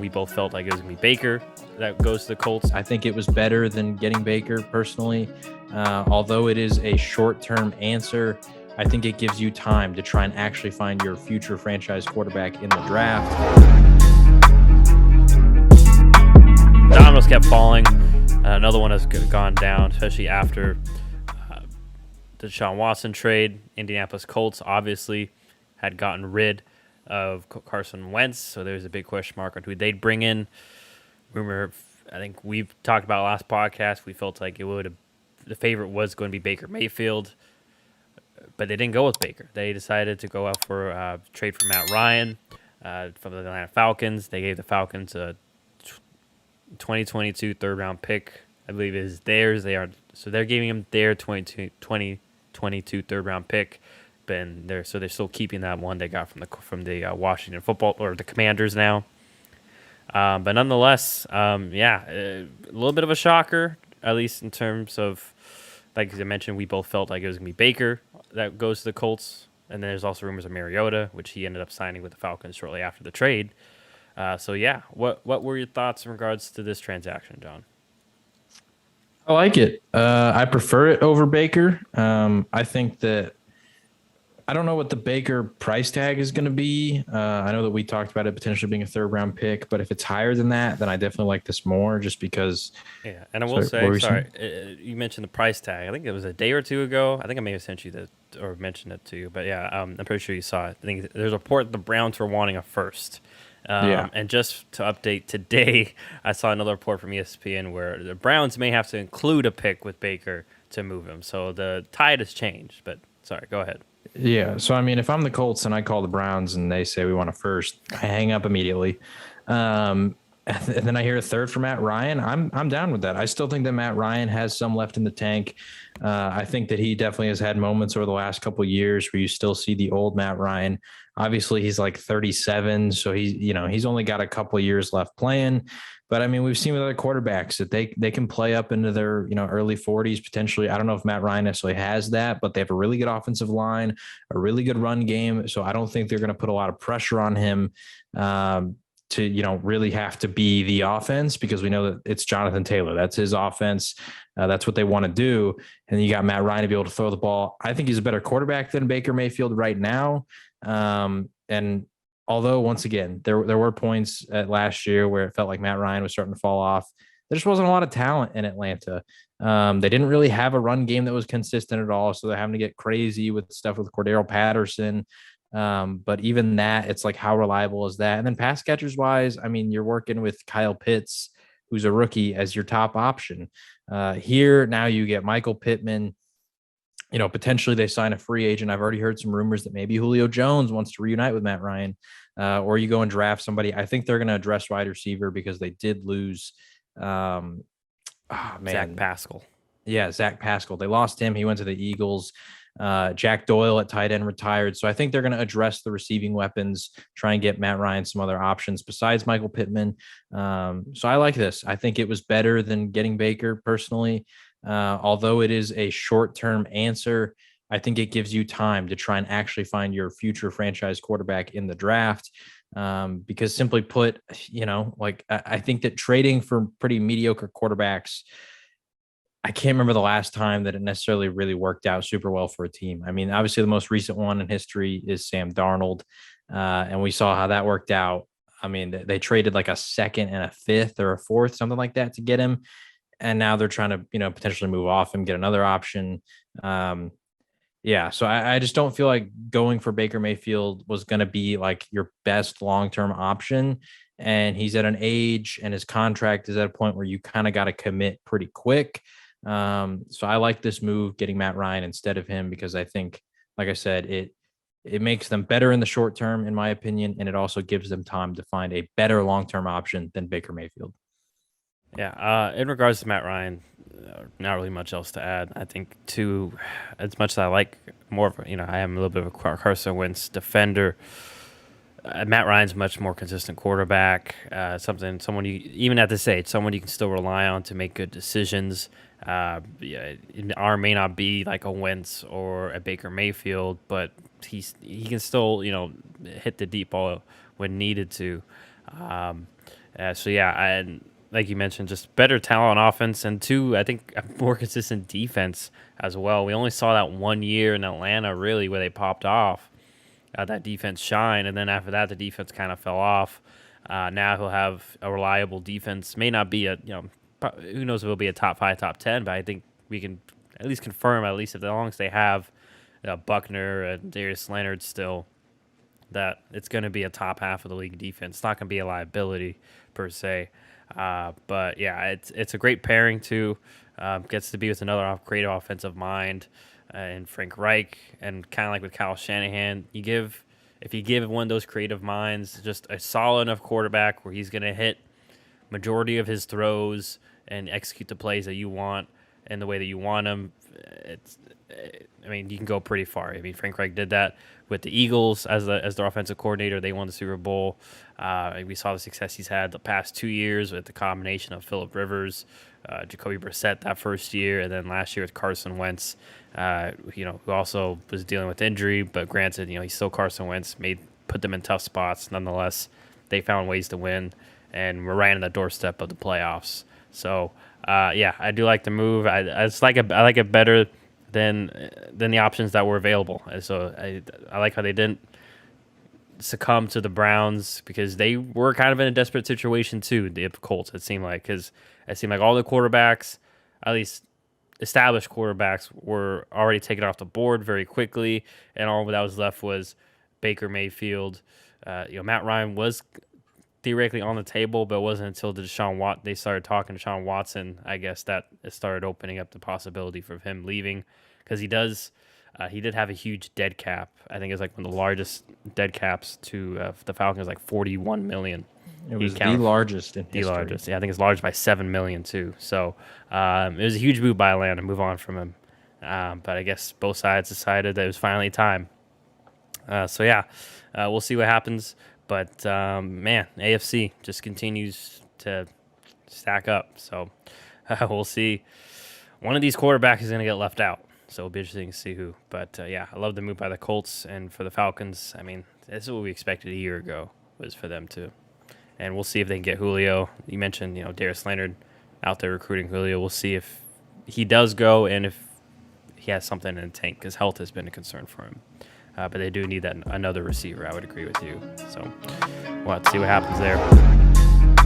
We both felt like it was going to be Baker that goes to the Colts. I think it was better than getting Baker personally. Although it is a short-term answer, I think it gives you time to try and actually find your future franchise quarterback in the draft. Dominoes kept falling. Another one has gone down, especially after the Deshaun Watson trade. Indianapolis Colts obviously had gotten rid of Carson Wentz, so there's a big question mark on who they'd bring in. Rumor, I think we've talked about last podcast, we felt like the favorite was going to be Baker Mayfield, but they didn't go with Baker. They decided to go out for trade for Matt Ryan from the Atlanta Falcons. They gave the Falcons a 2022 third-round pick, I believe is theirs. They're giving them their 2022 third-round pick. They're still keeping that one they got from the Washington football or the Commanders now. But nonetheless, a little bit of a shocker, at least in terms of, like I mentioned, we both felt like it was going to be Baker that goes to the Colts. And then there's also rumors of Mariota, which he ended up signing with the Falcons shortly after the trade. What were your thoughts in regards to this transaction, John? I like it. I prefer it over Baker. I think that I don't know what the Baker price tag is going to be. I know that we talked about it potentially being a third-round pick, but if it's higher than that, then I definitely like this more just because. Yeah, and I will you mentioned the price tag. I think it was a day or two ago. I think I may have sent you or mentioned it to you, but yeah, I'm pretty sure you saw it. I think there's a report that the Browns were wanting a first. And just to update today, I saw another report from ESPN where the Browns may have to include a pick with Baker to move him. So the tide has changed, but sorry, go ahead. Yeah. So, I mean, if I'm the Colts and I call the Browns and they say we want a first, I hang up immediately. And then I hear a third for Matt Ryan. I'm down with that. I still think that Matt Ryan has some left in the tank. I think that he definitely has had moments over the last couple of years where you still see the old Matt Ryan. Obviously, he's like 37, so he's only got a couple of years left playing. But I mean, we've seen with other quarterbacks that they can play up into their early 40s potentially. I don't know if Matt Ryan necessarily has that, but they have a really good offensive line, a really good run game. So I don't think they're going to put a lot of pressure on him to really have to be the offense, because we know that it's Jonathan Taylor. That's his offense. That's what they want to do. And you got Matt Ryan to be able to throw the ball. I think he's a better quarterback than Baker Mayfield right now. And although, once again, there were points at last year where it felt like Matt Ryan was starting to fall off. There just wasn't a lot of talent in Atlanta. They didn't really have a run game that was consistent at all, so they're having to get crazy with stuff with Cordero Patterson. But even that, it's like, how reliable is that? And then pass catchers wise, I mean, you're working with Kyle Pitts, who's a rookie, as your top option. Here, now you get Michael Pittman. Potentially they sign a free agent. I've already heard some rumors that maybe Julio Jones wants to reunite with Matt Ryan, or you go and draft somebody. I think they're going to address wide receiver because they did lose. Zach Pascal. Yeah, Zach Pascal. They lost him. He went to the Eagles. Jack Doyle at tight end retired. So I think they're going to address the receiving weapons, try and get Matt Ryan some other options besides Michael Pittman. So I like this. I think it was better than getting Baker personally. Although it is a short-term answer, I think it gives you time to try and actually find your future franchise quarterback in the draft. Because simply put, I think that trading for pretty mediocre quarterbacks, I can't remember the last time that it necessarily really worked out super well for a team. I mean, obviously the most recent one in history is Sam Darnold. And we saw how that worked out. I mean, they traded like a second and a fifth or a fourth, something like that, to get him. And now they're trying to, potentially move off him, get another option. So I just don't feel like going for Baker Mayfield was going to be like your best long-term option. And he's at an age and his contract is at a point where you kind of got to commit pretty quick. So I like this move, getting Matt Ryan instead of him, because I think, like I said, it makes them better in the short term, in my opinion. And it also gives them time to find a better long-term option than Baker Mayfield. Yeah, in regards to Matt Ryan, not really much else to add. I think, as much as I like more of, I am a little bit of a Carson Wentz defender. Matt Ryan's a much more consistent quarterback. Someone you, even at this age, someone you can still rely on to make good decisions. May not be like a Wentz or a Baker Mayfield, but he can still hit the deep ball when needed to. So yeah, and like you mentioned, just better talent on offense, and two, I think a more consistent defense as well. We only saw that 1 year in Atlanta, really, where they popped off. That defense shine, and then after that, the defense kind of fell off. Now he'll have a reliable defense. May not be who knows if it'll be a top 5, top 10, but I think we can at least confirm, at least as long as they have Buckner and Darius Leonard still, that it's going to be a top half of the league defense. It's not going to be a liability per se. But yeah, it's a great pairing too. Gets to be with another creative offensive mind and Frank Reich, and kind of like with Kyle Shanahan, if you give one of those creative minds just a solid enough quarterback where he's going to hit majority of his throws and execute the plays that you want in the way that you want them, you can go pretty far. I mean, Frank Reich did that with the Eagles as their offensive coordinator. They won the Super Bowl. We saw the success he's had the past 2 years with the combination of Phillip Rivers, Jacoby Brissett that first year, and then last year with Carson Wentz, who also was dealing with injury. But granted, he's still Carson Wentz, put them in tough spots. Nonetheless, they found ways to win, and we're right on the doorstep of the playoffs. So, I do like the move. I like it better than the options that were available. And so I like how they didn't succumb to the Browns, because they were kind of in a desperate situation too, the Colts, it seemed like, because it seemed like all the quarterbacks, at least established quarterbacks, were already taken off the board very quickly, and all that was left was Baker Mayfield. Matt Ryan was theoretically on the table, but it wasn't until they started talking to Deshaun Watson, I guess, that it started opening up the possibility for him leaving, because he did have a huge dead cap. I think it's like one of the largest dead caps to the Falcons, like $41 million. It was the largest in history. Largest. Yeah, I think it's largest by $7 million too. So it was a huge move by Atlanta to move on from him. But I guess both sides decided that it was finally time. We'll see what happens. But AFC just continues to stack up. So we'll see. One of these quarterbacks is going to get left out. So it'll be interesting to see who. But, I love the move by the Colts. And for the Falcons, I mean, this is what we expected a year ago, was for them to. And we'll see if they can get Julio. You mentioned, Darius Leonard out there recruiting Julio. We'll see if he does go and if he has something in the tank, because health has been a concern for him. But they do need another receiver. I would agree with you. So we'll have to see what happens there.